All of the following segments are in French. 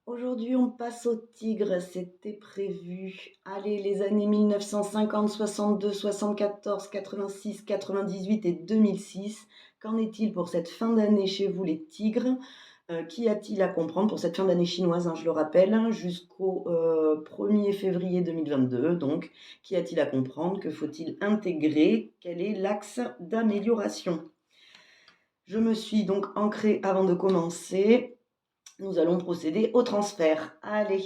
Aujourd'hui, on passe au tigre, c'était prévu. Allez, les années 1950, 62, 74, 86, 98 et 2006. Qu'en est-il pour cette fin d'année chez vous, les tigres? Qu'y a-t-il à comprendre pour cette fin d'année chinoise, hein, je le rappelle, hein, jusqu'au 1er février 2022. Donc, qu'y a-t-il à comprendre? Que faut-il intégrer? Quel est l'axe d'amélioration? Je me suis donc ancrée avant de commencer. Nous allons procéder au transfert. Allez,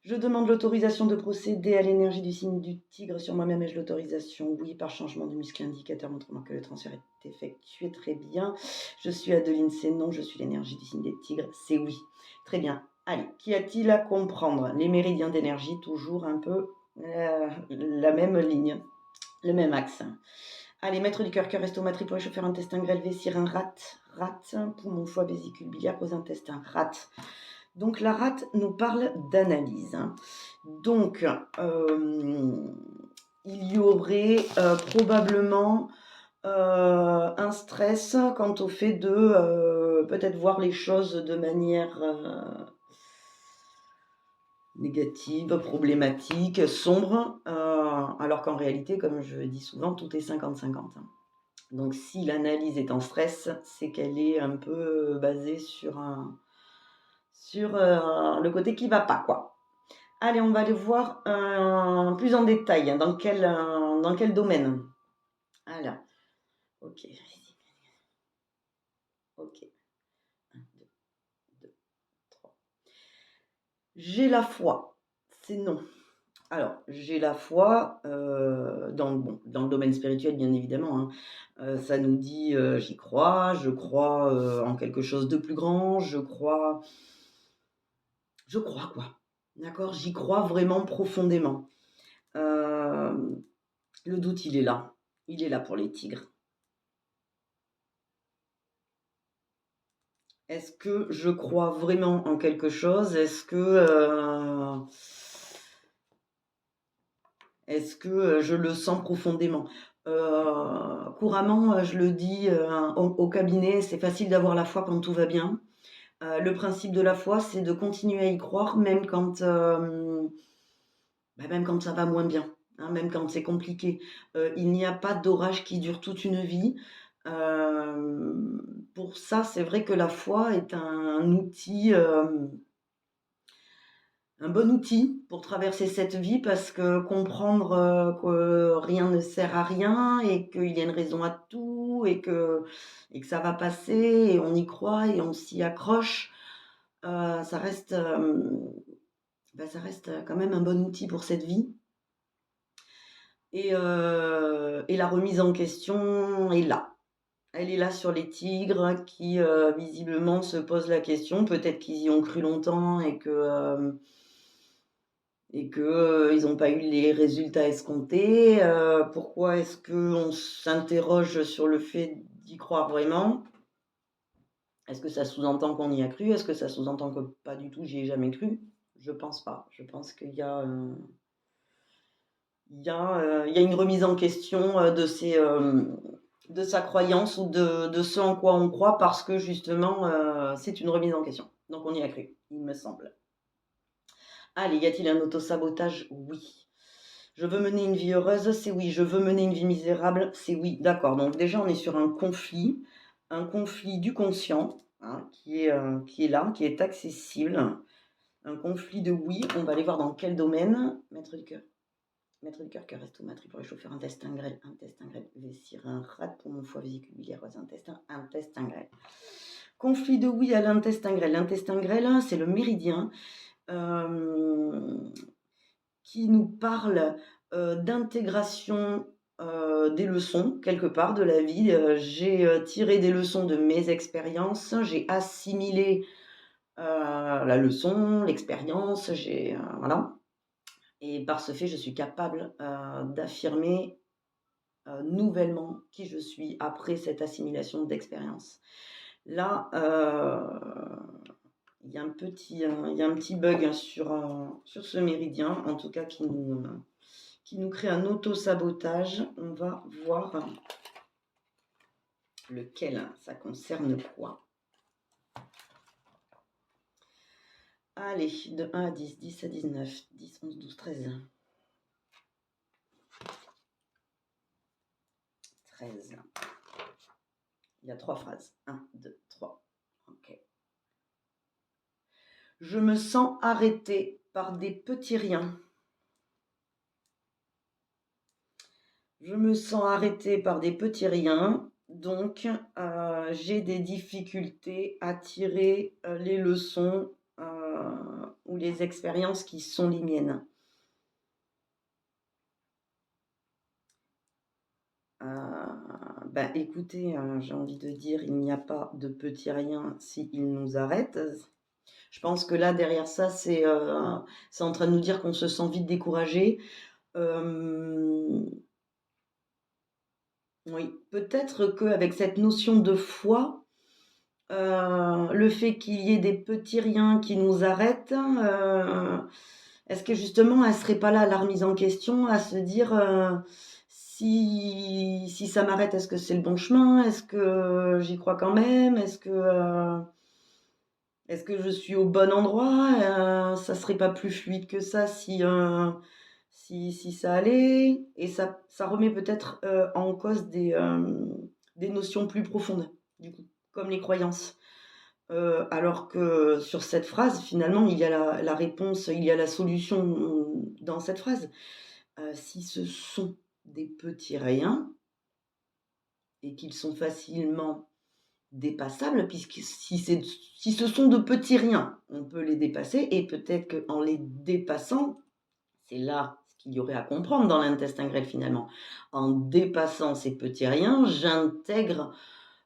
je demande l'autorisation de procéder à l'énergie du signe du tigre sur moi-même. Ai-je l'autorisation? Oui, par changement du muscle indicateur montrant que le transfert est effectué. Très bien. Je suis Adeline, c'est non. Je suis l'énergie du signe des tigres, c'est oui. Très bien. Allez, qu'y a-t-il à comprendre? Les méridiens d'énergie, toujours un peu la même ligne, le même axe. Allez, maître du cœur, cœur, estomac, triple, chauffeur, intestin, grêle, vessie, un rate, poumon, foie, vésicule biliaire, gros intestin, rate. Donc la rate nous parle d'analyse. Donc il y aurait probablement un stress quant au fait de peut-être voir les choses de manière négative, problématique, sombre, alors qu'en réalité, comme je dis souvent, tout est 50-50. Donc si l'analyse est en stress, c'est qu'elle est un peu basée sur le côté qui va pas, quoi. Allez, on va aller voir plus en détail, hein, dans quel domaine. Alors, ok. Ok. 1, 2, 2, 3. J'ai la foi. C'est non. Alors, j'ai la foi dans le domaine spirituel, bien évidemment, hein. Ça nous dit j'y crois, je crois en quelque chose de plus grand, je crois quoi. D'accord? J'y crois vraiment profondément. Le doute, il est là. Il est là pour les tigres. Est-ce que je crois vraiment en quelque chose? Est-ce que je le sens profondément? Couramment, je le dis au cabinet, c'est facile d'avoir la foi quand tout va bien. Le principe de la foi, c'est de continuer à y croire, même quand ça va moins bien, hein, même quand c'est compliqué. Il n'y a pas d'orage qui dure toute une vie. Pour ça, c'est vrai que la foi est un outil, un bon outil pour traverser cette vie, parce que comprendre que rien ne sert à rien et qu'il y a une raison à tout et que ça va passer et on y croit et on s'y accroche, ça reste quand même un bon outil pour cette vie. Et la remise en question est là. Elle est là sur les tigres qui visiblement se posent la question. Peut-être qu'ils y ont cru longtemps et que ils n'ont pas eu les résultats escomptés. Pourquoi est-ce qu'on s'interroge sur le fait d'y croire vraiment? Est-ce que ça sous-entend qu'on y a cru? Est-ce que ça sous-entend que pas du tout, j'y ai jamais cru? Je pense pas. Je pense qu'il y a une remise en question de sa croyance ou de ce en quoi on croit, parce que justement, c'est une remise en question. Donc on y a cru, il me semble. Allez, y a-t-il un autosabotage? Oui. Je veux mener une vie heureuse, c'est oui. Je veux mener une vie misérable, c'est oui. D'accord, donc déjà on est sur un conflit du conscient, hein, qui est là, qui est accessible. Un conflit de oui. On va aller voir dans quel domaine. Maître du cœur, cœur, estomac, triple réchauffeur, intestin grêle, vessie, rein, rate, poumon, foie, vésicule biliaire, intestin grêle. Conflit de oui à l'intestin grêle. L'intestin grêle, c'est le méridien qui nous parle d'intégration des leçons, quelque part, de la vie. J'ai tiré des leçons de mes expériences, j'ai assimilé la leçon, l'expérience, voilà. Et par ce fait, je suis capable d'affirmer nouvellement qui je suis après cette assimilation d'expérience. Là, il y a un petit bug sur ce méridien, en tout cas qui nous crée un auto-sabotage. On va voir lequel, ça concerne quoi. Allez, de 1 à 10, 10 à 19, 10, 11, 12, 13. 13. Il y a 3 phrases. 1, 2, 3. Ok. Je me sens arrêtée par des petits riens. Je me sens arrêtée par des petits riens, donc j'ai des difficultés à tirer les leçons ou les expériences qui sont les miennes. Écoutez, j'ai envie de dire, il n'y a pas de petits riens s'ils nous arrêtent. Je pense que là, derrière ça, c'est en train de nous dire qu'on se sent vite découragé. Oui, peut-être qu'avec cette notion de foi, le fait qu'il y ait des petits riens qui nous arrêtent, est-ce que justement elle serait pas là, la remise en question, à se dire si ça m'arrête, est-ce que c'est le bon chemin? Est-ce que j'y crois quand même? Est-ce que je suis au bon endroit? Ça serait pas plus fluide que ça si ça allait? Et ça remet peut-être en cause des notions plus profondes, du coup, comme les croyances. Alors que sur cette phrase, finalement, il y a la réponse, il y a la solution dans cette phrase. Si ce sont des petits riens et qu'ils sont facilement dépassables, puisque si ce sont de petits riens, on peut les dépasser, et peut-être qu'en les dépassant, c'est là ce qu'il y aurait à comprendre dans l'intestin grêle finalement. En dépassant ces petits riens, j'intègre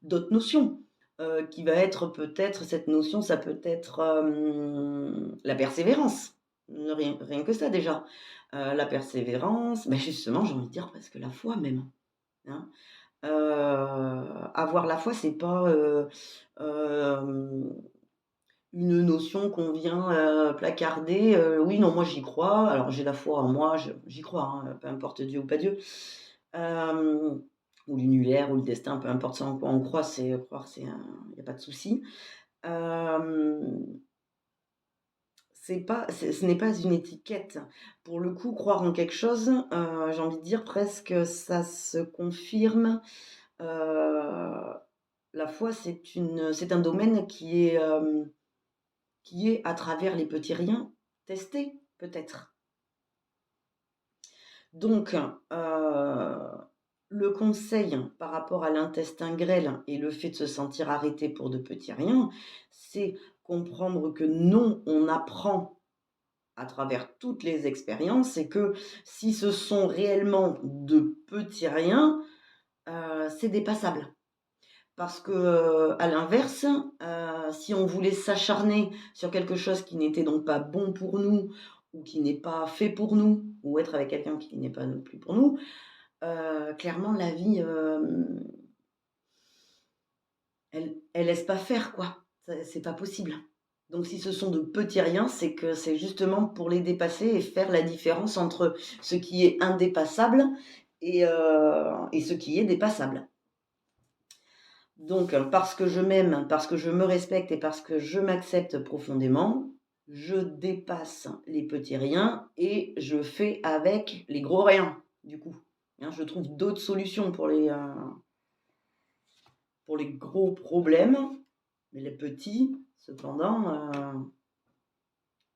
d'autres notions. Qui va être peut-être, cette notion, ça peut être la persévérance. Rien que ça déjà. La persévérance, justement, j'ai envie de dire presque la foi même. Hein. Avoir la foi, c'est pas une notion qu'on vient placarder. Oui, non, moi j'y crois. Alors j'ai la foi en moi, j'y crois, hein, peu importe Dieu ou pas Dieu. Ou l'univers ou le destin, peu importe ça en quoi on croit, c'est croire, il n'y a pas de souci. Ce n'est pas une étiquette. Pour le coup, croire en quelque chose, j'ai envie de dire presque ça se confirme. La foi, c'est un domaine qui est, à travers les petits riens, testé, peut-être. Donc, le conseil par rapport à l'intestin grêle et le fait de se sentir arrêté pour de petits riens, c'est comprendre que non, on apprend à travers toutes les expériences et que si ce sont réellement de petits riens, c'est dépassable. Parce que, à l'inverse, si on voulait s'acharner sur quelque chose qui n'était donc pas bon pour nous ou qui n'est pas fait pour nous, ou être avec quelqu'un qui n'est pas non plus pour nous, clairement la vie, elle laisse pas faire quoi. C'est pas possible. Donc si ce sont de petits riens, c'est que c'est justement pour les dépasser et faire la différence entre ce qui est indépassable et ce qui est dépassable. Donc parce que je m'aime, parce que je me respecte et parce que je m'accepte profondément, je dépasse les petits riens et je fais avec les gros riens, du coup. Hein, je trouve d'autres solutions pour les gros problèmes, mais les petits, cependant,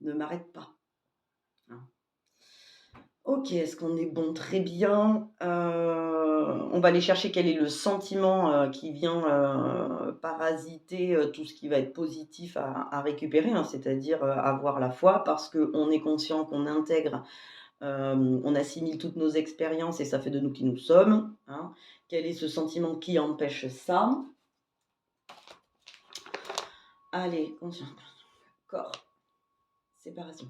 ne m'arrêtent pas. Hein. Ok, est-ce qu'on est bon? Très bien. On va aller chercher quel est le sentiment qui vient parasiter tout ce qui va être positif à récupérer, hein, c'est-à-dire avoir la foi, parce qu'on est conscient qu'on intègre, on assimile toutes nos expériences et ça fait de nous qui nous sommes. Hein. Quel est ce sentiment qui empêche ça? Allez, conscience, corps, séparation.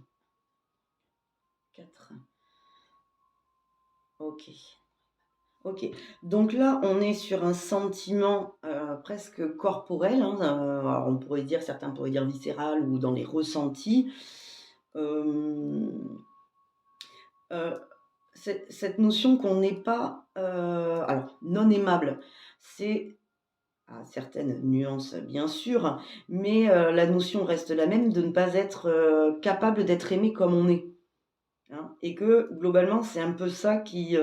4. Ok. Ok, donc là, on est sur un sentiment presque corporel, hein, alors on pourrait dire, certains pourraient dire viscéral ou dans les ressentis. Euh, cette notion qu'on n'est pas, alors non aimable, c'est à certaines nuances, bien sûr, mais la notion reste la même de ne pas être capable d'être aimé comme on est, hein, et que globalement, c'est un peu ça qui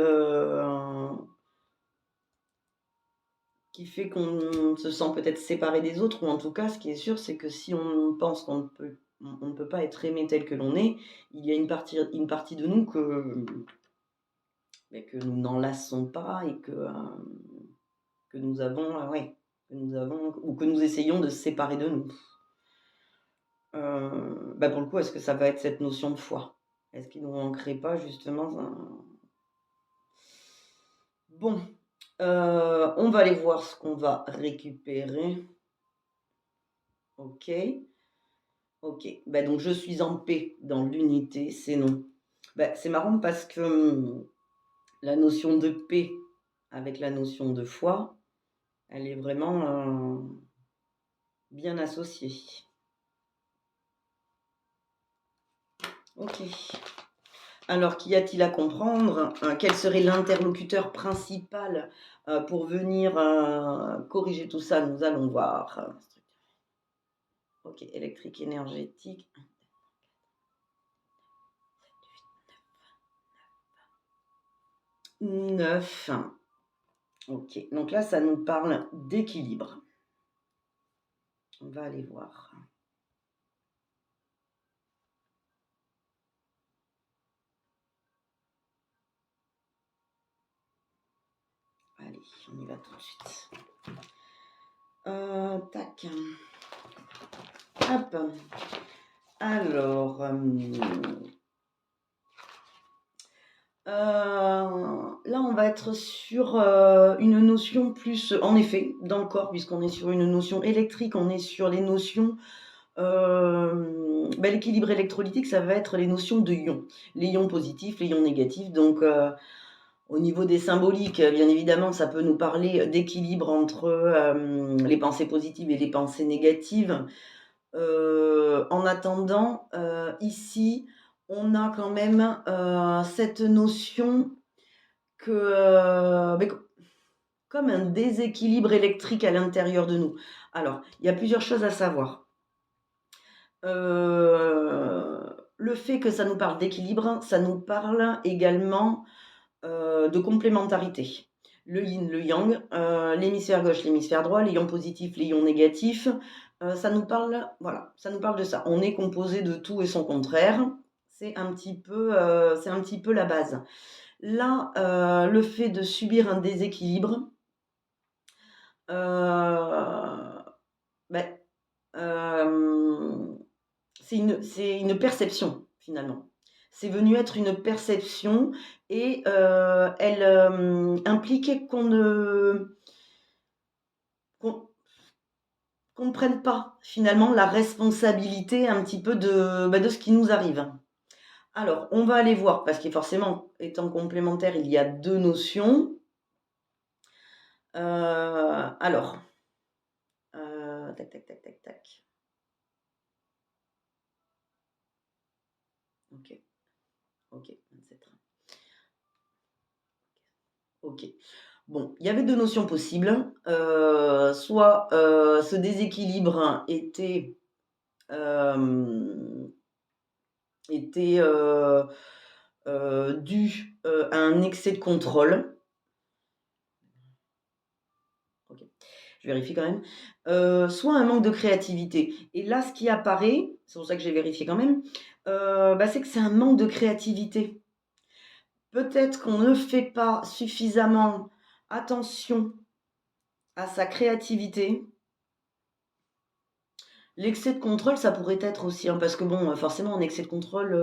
fait qu'on se sent peut-être séparé des autres, ou en tout cas, ce qui est sûr, c'est que si on pense qu'on ne peut pas être aimé tel que l'on est, il y a une partie de nous que nous n'enlaçons pas et que nous avons, ouais, que nous avons, ou que nous essayons de séparer de nous. Pour le coup, est-ce que ça va être cette notion de foi? Est-ce qu'il ne nous manquerait pas justement un... Bon, on va aller voir ce qu'on va récupérer. Ok. Ok. Donc je suis en paix dans l'unité, c'est non. C'est marrant parce que la notion de paix avec la notion de foi, elle est vraiment bien associée. Ok. Alors, qu'y a-t-il à comprendre? Quel serait l'interlocuteur principal pour venir corriger tout ça? Nous allons voir. Ok, électrique énergétique. 9. Ok, donc là, ça nous parle d'équilibre. On va aller voir. Allez, on y va tout de suite. Tac. Hop. Alors, là, on va être sur une notion plus, en effet, dans le corps, puisqu'on est sur une notion électrique, on est sur les notions... l'équilibre électrolytique, ça va être les notions de ions. Les ions positifs, les ions négatifs. Donc, au niveau des symboliques, bien évidemment, ça peut nous parler d'équilibre entre les pensées positives et les pensées négatives. En attendant, ici, on a quand même cette notion que, comme un déséquilibre électrique à l'intérieur de nous. Alors, il y a plusieurs choses à savoir. Le fait que ça nous parle d'équilibre, ça nous parle également de complémentarité. Le yin, le yang, l'hémisphère gauche, l'hémisphère droit, les ions positifs, les ions négatifs, ça nous parle, voilà, ça nous parle de ça. On est composé de tout et son contraire. C'est un petit peu la base. Là, le fait de subir un déséquilibre, c'est une perception, finalement. C'est venu être une perception et elle implique qu'on ne prenne pas, finalement, la responsabilité un petit peu de ce qui nous arrive. Alors, on va aller voir, parce que forcément, étant complémentaire, il y a deux notions. Alors, tac, tac, tac, tac, tac. Ok, 27. Ok. Bon, il y avait deux notions possibles. Soit ce déséquilibre était dû à un excès de contrôle. Ok, je vérifie quand même. Soit un manque de créativité. Et là, ce qui apparaît, c'est pour ça que j'ai vérifié quand même, c'est que c'est un manque de créativité. Peut-être qu'on ne fait pas suffisamment attention à sa créativité. L'excès de contrôle, ça pourrait être aussi, hein, parce que bon, forcément, un excès de contrôle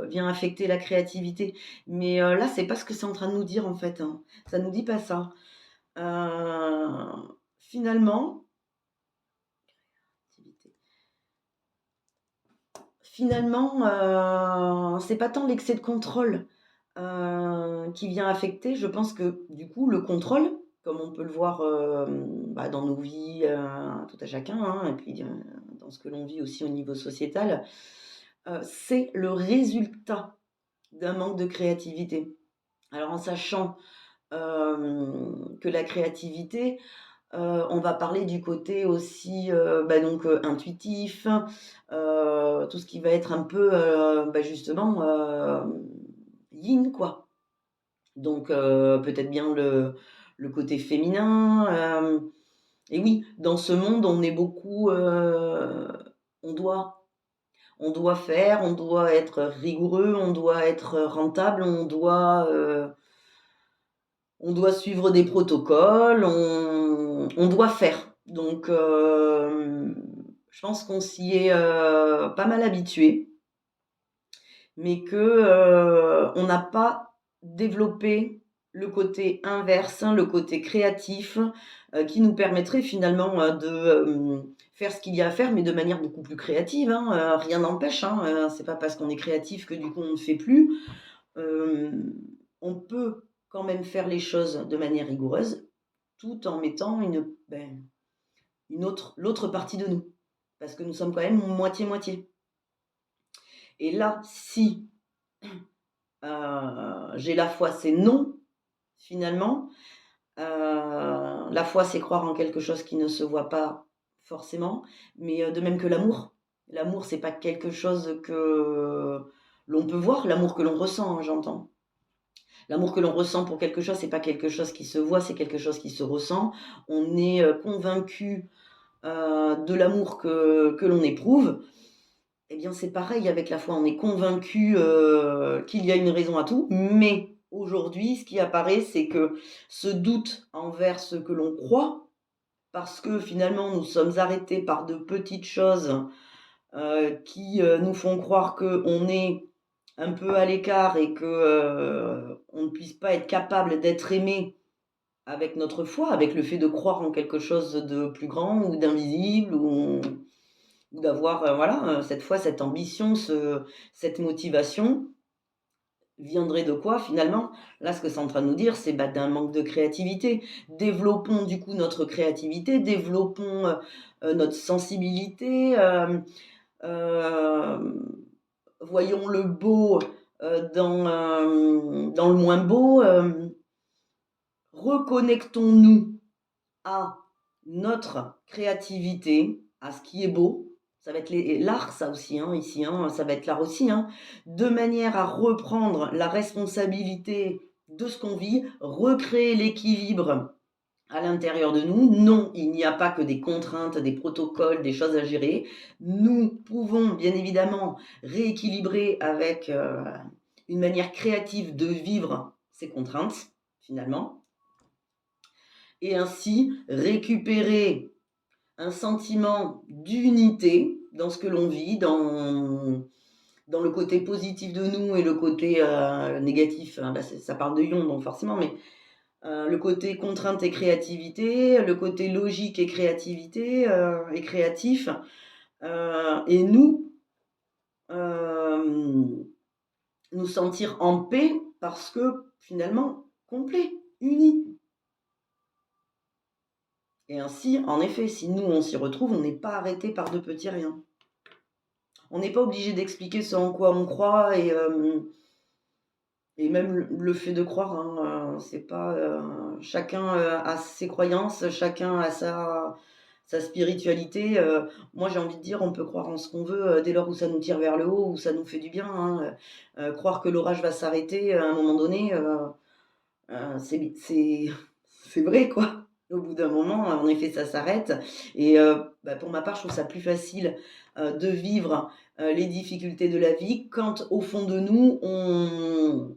vient affecter la créativité. Mais là, c'est pas ce que c'est en train de nous dire, en fait, hein. Ça nous dit pas ça. Finalement, c'est pas tant l'excès de contrôle qui vient affecter. Je pense que, du coup, le contrôle, comme on peut le voir dans nos vies, tout à chacun, hein, et puis dans ce que l'on vit aussi au niveau sociétal, c'est le résultat d'un manque de créativité. Alors en sachant que la créativité, On va parler du côté aussi, donc intuitif, tout ce qui va être un peu, justement, yin quoi. Donc peut-être bien le côté féminin, et oui, dans ce monde, on est beaucoup, on doit on doit faire, on doit être rigoureux, on doit être rentable, on doit suivre des protocoles, on doit faire. Donc je pense qu'on s'y est, pas mal habitué, mais que, on n'a pas développé le côté inverse, hein, le côté créatif, qui nous permettrait finalement, faire ce qu'il y a à faire, mais de manière beaucoup plus créative, hein, rien n'empêche, hein, c'est pas parce qu'on est créatif que du coup on ne fait plus. Hem, on peut quand même faire les choses de manière rigoureuse, tout en mettant une autre l'autre partie de nous. Parce que nous sommes quand même moitié-moitié. Et là, si, j'ai la foi, c'est non, finalement. La foi, c'est croire en quelque chose qui ne se voit pas forcément, mais de même que l'amour. L'amour, c'est pas quelque chose que l'on peut voir, l'amour que l'on ressent, hein, j'entends. L'amour que l'on ressent pour quelque chose, c'est pas quelque chose qui se voit, c'est quelque chose qui se ressent. On est, convaincu, de l'amour que l'on éprouve. Eh bien, c'est pareil avec la foi, on est convaincu, qu'il y a une raison à tout, mais aujourd'hui, ce qui apparaît, c'est que ce doute envers ce que l'on croit, parce que finalement nous sommes arrêtés par de petites choses, qui, nous font croire qu'on est un peu à l'écart et que, on ne puisse pas être capable d'être aimé avec notre foi, avec le fait de croire en quelque chose de plus grand ou d'invisible ou d'avoir, voilà, cette foi, cette ambition, cette motivation viendrait de quoi finalement? Là, ce que c'est en train de nous dire, c'est, d'un manque de créativité. Développons du coup notre créativité, développons, notre sensibilité, voyons le beau, dans le moins beau, reconnectons-nous à notre créativité, à ce qui est beau. Ça va être l'art, ça aussi, hein, ici, hein, ça va être l'art aussi, hein, de manière à reprendre la responsabilité de ce qu'on vit, recréer l'équilibre à l'intérieur de nous. Non, il n'y a pas que des contraintes, des protocoles, des choses à gérer. Nous pouvons bien évidemment rééquilibrer avec une manière créative de vivre ces contraintes, finalement, et ainsi récupérer un sentiment d'unité dans ce que l'on vit, dans le côté positif de nous et le côté négatif. Hein, là, ça parle de ion, donc forcément, mais le côté contrainte et créativité, le côté logique et créativité et créatif, et nous sentir en paix parce que finalement complet, unis. Et ainsi, en effet, si nous on s'y retrouve, on n'est pas arrêté par de petits riens. On n'est pas obligé d'expliquer ce en quoi on croit et même le fait de croire, hein, c'est pas, chacun, a ses croyances, chacun a sa spiritualité, moi j'ai envie de dire on peut croire en ce qu'on veut, dès lors où ça nous tire vers le haut, où ça nous fait du bien, hein, croire que l'orage va s'arrêter à un moment donné, c'est c'est vrai quoi. Au bout d'un moment, en effet, ça s'arrête et pour ma part, je trouve ça plus facile, de vivre, les difficultés de la vie quand au fond de nous, on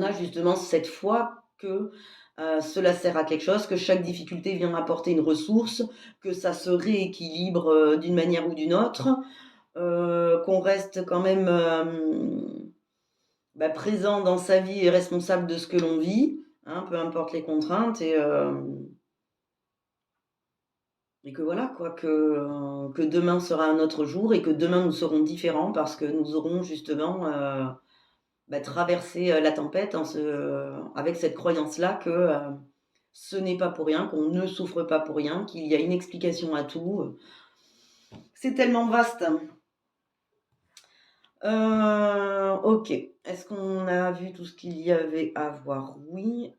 a justement cette foi que, cela sert à quelque chose, que chaque difficulté vient apporter une ressource, que ça se rééquilibre, d'une manière ou d'une autre, qu'on reste quand même, présent dans sa vie et responsable de ce que l'on vit, hein, peu importe les contraintes et que voilà quoi, que demain sera un autre jour et que demain nous serons différents parce que nous aurons justement, traversé, la tempête avec cette croyance-là que, ce n'est pas pour rien, qu'on ne souffre pas pour rien, qu'il y a une explication à tout, c'est tellement vaste. OK. Est-ce qu'on a vu tout ce qu'il y avait à voir? Oui.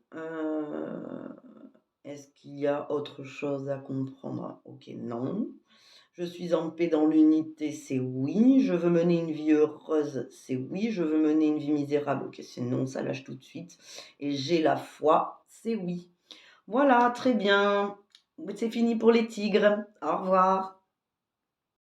Est-ce qu'il y a autre chose à comprendre? OK, non. Je suis en paix dans l'unité, c'est oui. Je veux mener une vie heureuse, c'est oui. Je veux mener une vie misérable, OK, c'est non, ça lâche tout de suite. Et j'ai la foi, c'est oui. Voilà, très bien. C'est fini pour les tigres. Au revoir.